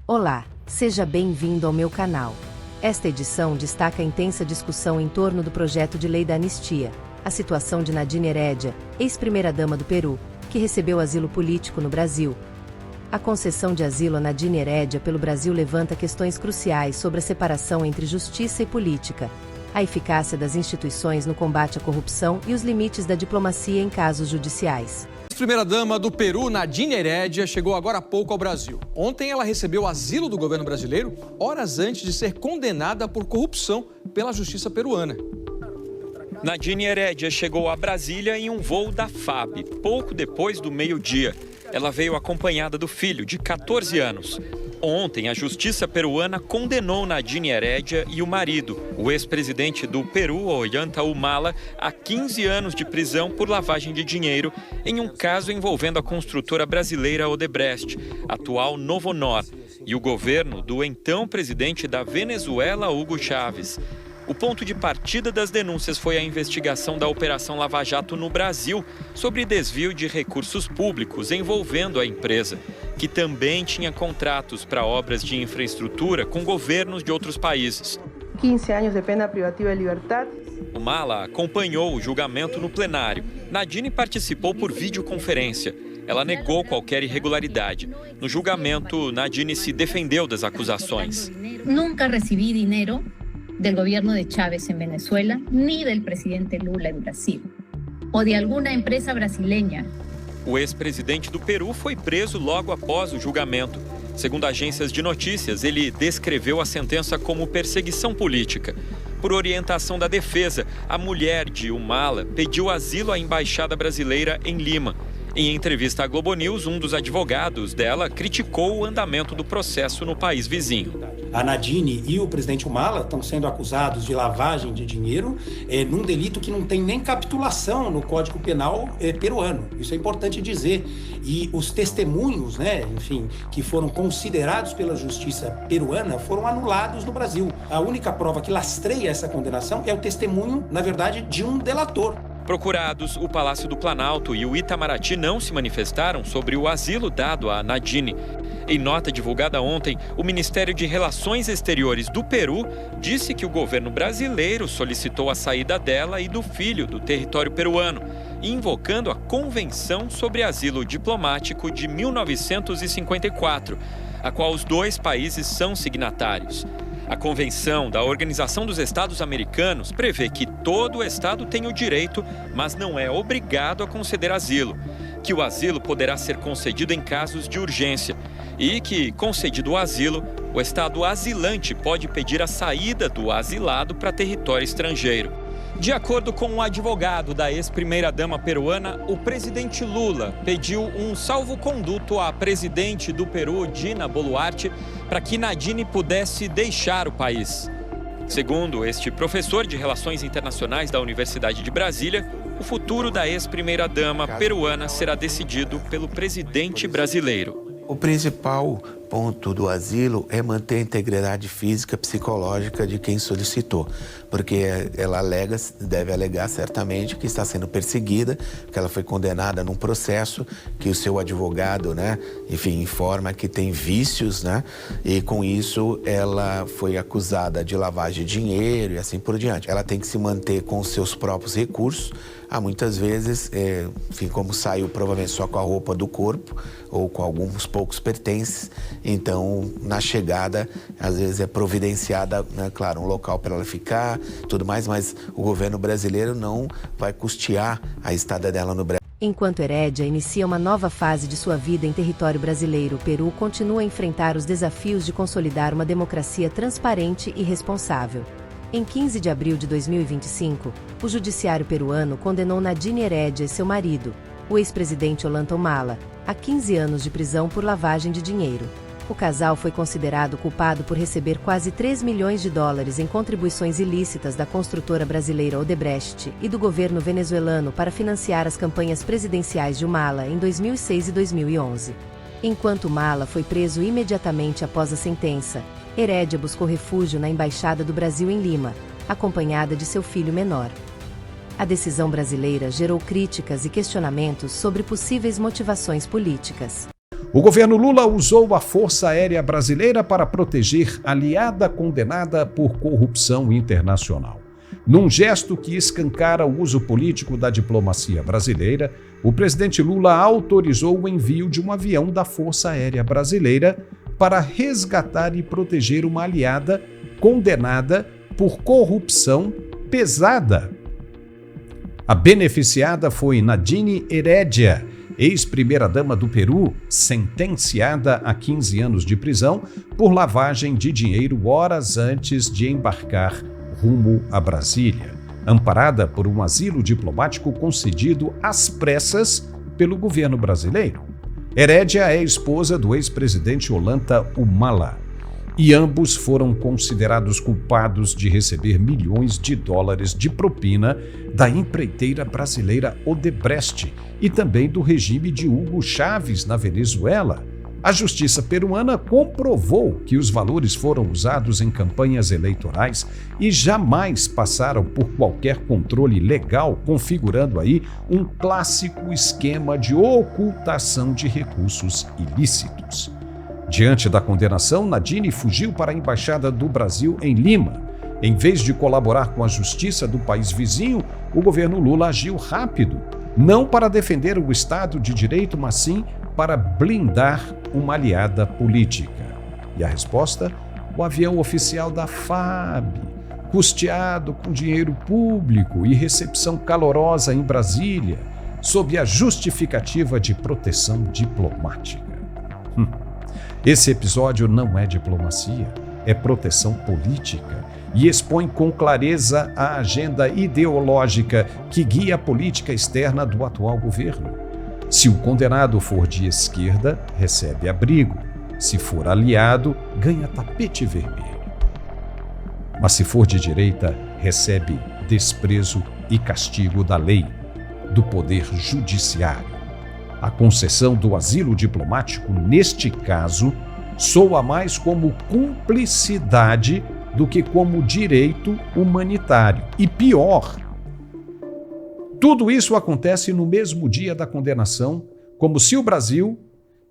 Olá, seja bem-vindo ao meu canal. Esta edição destaca a intensa discussão em torno do projeto de lei da anistia, a situação de Nadine Heredia, ex-primeira-dama do Peru, que recebeu asilo político no Brasil. A concessão de asilo a Nadine Heredia pelo Brasil levanta questões cruciais sobre a separação entre justiça e política, a eficácia das instituições no combate à corrupção e os limites da diplomacia em casos judiciais. A primeira-dama do Peru, Nadine Heredia, chegou agora há pouco ao Brasil. Ontem ela recebeu asilo do governo brasileiro, horas antes de ser condenada por corrupção pela justiça peruana. Nadine Heredia chegou a Brasília em um voo da FAB, pouco depois do meio-dia. Ela veio acompanhada do filho, de 14 anos. Ontem, a justiça peruana condenou Nadine Heredia e o marido, o ex-presidente do Peru, Ollanta Humala, a 15 anos de prisão por lavagem de dinheiro em um caso envolvendo a construtora brasileira Odebrecht, atual Novonor, e o governo do então presidente da Venezuela, Hugo Chávez. O ponto de partida das denúncias foi a investigação da Operação Lava Jato no Brasil sobre desvio de recursos públicos envolvendo a empresa, que também tinha contratos para obras de infraestrutura com governos de outros países. 15 anos de pena privativa de liberdade. Humala acompanhou o julgamento no plenário. Nadine participou por videoconferência. Ela negou qualquer irregularidade. No julgamento, Nadine se defendeu das acusações. Nunca recebi dinheiro del gobierno de Chávez en Venezuela, ni del presidente Lula en Brasil, o de alguna empresa brasileña. O ex-presidente do Peru foi preso logo após o julgamento. Segundo agências de notícias, ele descreveu a sentença como perseguição política. Por orientação da defesa, a mulher de Humala pediu asilo à embaixada brasileira em Lima. Em entrevista à Globo News, um dos advogados dela criticou o andamento do processo no país vizinho. A Nadine e o presidente Humala estão sendo acusados de lavagem de dinheiro num delito que não tem nem capitulação no Código Penal peruano. Isso é importante dizer. E os testemunhos, que foram considerados pela justiça peruana foram anulados no Brasil. A única prova que lastreia essa condenação é o testemunho, na verdade, de um delator. Procurados, o Palácio do Planalto e o Itamaraty não se manifestaram sobre o asilo dado a Nadine. Em nota divulgada ontem, o Ministério de Relações Exteriores do Peru disse que o governo brasileiro solicitou a saída dela e do filho do território peruano, invocando a Convenção sobre Asilo Diplomático de 1954, a qual os dois países são signatários. A Convenção da Organização dos Estados Americanos prevê que todo Estado tem o direito, mas não é obrigado a conceder asilo, que o asilo poderá ser concedido em casos de urgência e que, concedido o asilo, o Estado asilante pode pedir a saída do asilado para território estrangeiro. De acordo com um advogado da ex-primeira-dama peruana, o presidente Lula pediu um salvo-conduto à presidente do Peru, Dina Boluarte, para que Nadine pudesse deixar o país. Segundo este professor de Relações Internacionais da Universidade de Brasília, o futuro da ex-primeira-dama peruana será decidido pelo presidente brasileiro. O principal ponto do asilo é manter a integridade física e psicológica de quem solicitou, porque ela deve alegar certamente que está sendo perseguida, que ela foi condenada num processo que o seu advogado, informa que tem vícios, e com isso ela foi acusada de lavagem de dinheiro e assim por diante. Ela tem que se manter com os seus próprios recursos. Há muitas vezes, como saiu provavelmente só com a roupa do corpo ou com alguns poucos pertences, então na chegada às vezes é providenciada, claro, um local para ela ficar, tudo mais, mas o governo brasileiro não vai custear a estada dela no Brasil. Enquanto Heredia inicia uma nova fase de sua vida em território brasileiro, o Peru continua a enfrentar os desafios de consolidar uma democracia transparente e responsável. Em 15 de abril de 2025, o judiciário peruano condenou Nadine Heredia e seu marido, o ex-presidente Ollanta Humala, a 15 anos de prisão por lavagem de dinheiro. O casal foi considerado culpado por receber quase 3 milhões de dólares em contribuições ilícitas da construtora brasileira Odebrecht e do governo venezuelano para financiar as campanhas presidenciais de Humala em 2006 e 2011. Enquanto Humala foi preso imediatamente após a sentença, Heredia buscou refúgio na Embaixada do Brasil em Lima, acompanhada de seu filho menor. A decisão brasileira gerou críticas e questionamentos sobre possíveis motivações políticas. O governo Lula usou a Força Aérea Brasileira para proteger aliada condenada por corrupção internacional. Num gesto que escancara o uso político da diplomacia brasileira, o presidente Lula autorizou o envio de um avião da Força Aérea Brasileira para resgatar e proteger uma aliada condenada por corrupção pesada. A beneficiada foi Nadine Heredia, ex-primeira-dama do Peru, sentenciada a 15 anos de prisão por lavagem de dinheiro horas antes de embarcar rumo a Brasília, amparada por um asilo diplomático concedido às pressas pelo governo brasileiro. Heredia é esposa do ex-presidente Ollanta Humala, e ambos foram considerados culpados de receber milhões de dólares de propina da empreiteira brasileira Odebrecht e também do regime de Hugo Chávez na Venezuela. A justiça peruana comprovou que os valores foram usados em campanhas eleitorais e jamais passaram por qualquer controle legal, configurando aí um clássico esquema de ocultação de recursos ilícitos. Diante da condenação, Nadine fugiu para a Embaixada do Brasil em Lima. Em vez de colaborar com a justiça do país vizinho, o governo Lula agiu rápido, não para defender o Estado de Direito, mas sim para blindar uma aliada política. E a resposta? O avião oficial da FAB, custeado com dinheiro público e recepção calorosa em Brasília, sob a justificativa de proteção diplomática. Esse episódio não é diplomacia, é proteção política e expõe com clareza a agenda ideológica que guia a política externa do atual governo. Se o condenado for de esquerda, recebe abrigo. Se for aliado, ganha tapete vermelho. Mas se for de direita, recebe desprezo e castigo da lei, do poder judiciário. A concessão do asilo diplomático, neste caso, soa mais como cumplicidade do que como direito humanitário. E pior, tudo isso acontece no mesmo dia da condenação, como se o Brasil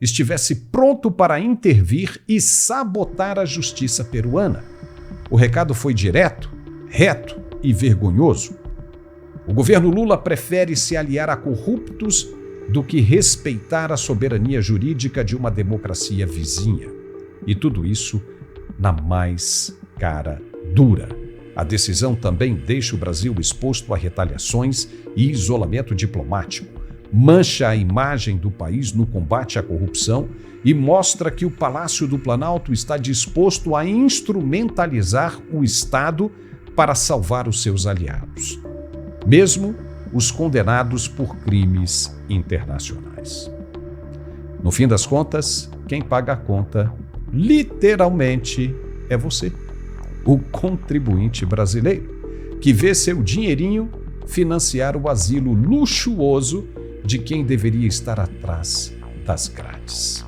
estivesse pronto para intervir e sabotar a justiça peruana. O recado foi direto, reto e vergonhoso. O governo Lula prefere se aliar a corruptos do que respeitar a soberania jurídica de uma democracia vizinha. E tudo isso na mais cara dura. A decisão também deixa o Brasil exposto a retaliações e isolamento diplomático, mancha a imagem do país no combate à corrupção e mostra que o Palácio do Planalto está disposto a instrumentalizar o Estado para salvar os seus aliados, mesmo os condenados por crimes internacionais. No fim das contas, quem paga a conta, literalmente, é você, o contribuinte brasileiro, que vê seu dinheirinho financiar o asilo luxuoso de quem deveria estar atrás das grades.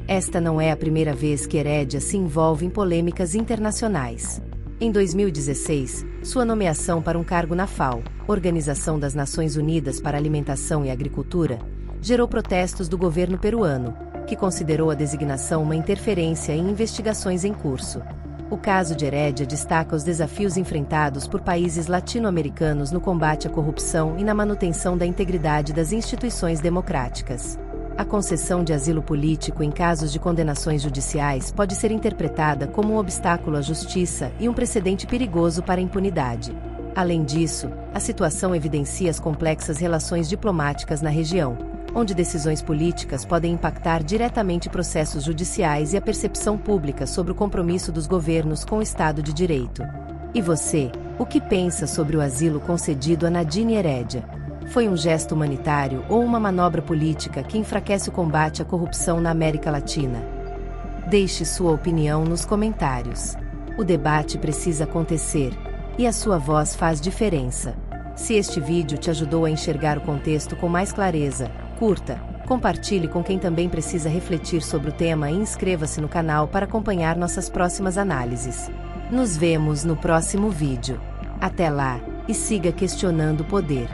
Esta não é a primeira vez que Heredia se envolve em polêmicas internacionais. Em 2016, sua nomeação para um cargo na FAO, Organização das Nações Unidas para Alimentação e Agricultura, gerou protestos do governo peruano, que considerou a designação uma interferência em investigações em curso. O caso de Heredia destaca os desafios enfrentados por países latino-americanos no combate à corrupção e na manutenção da integridade das instituições democráticas. A concessão de asilo político em casos de condenações judiciais pode ser interpretada como um obstáculo à justiça e um precedente perigoso para a impunidade. Além disso, a situação evidencia as complexas relações diplomáticas na região, onde decisões políticas podem impactar diretamente processos judiciais e a percepção pública sobre o compromisso dos governos com o Estado de Direito. E você, o que pensa sobre o asilo concedido a Nadine Heredia? Foi um gesto humanitário ou uma manobra política que enfraquece o combate à corrupção na América Latina? Deixe sua opinião nos comentários. O debate precisa acontecer, e a sua voz faz diferença. Se este vídeo te ajudou a enxergar o contexto com mais clareza, curta, compartilhe com quem também precisa refletir sobre o tema e inscreva-se no canal para acompanhar nossas próximas análises. Nos vemos no próximo vídeo. Até lá, e siga questionando o poder.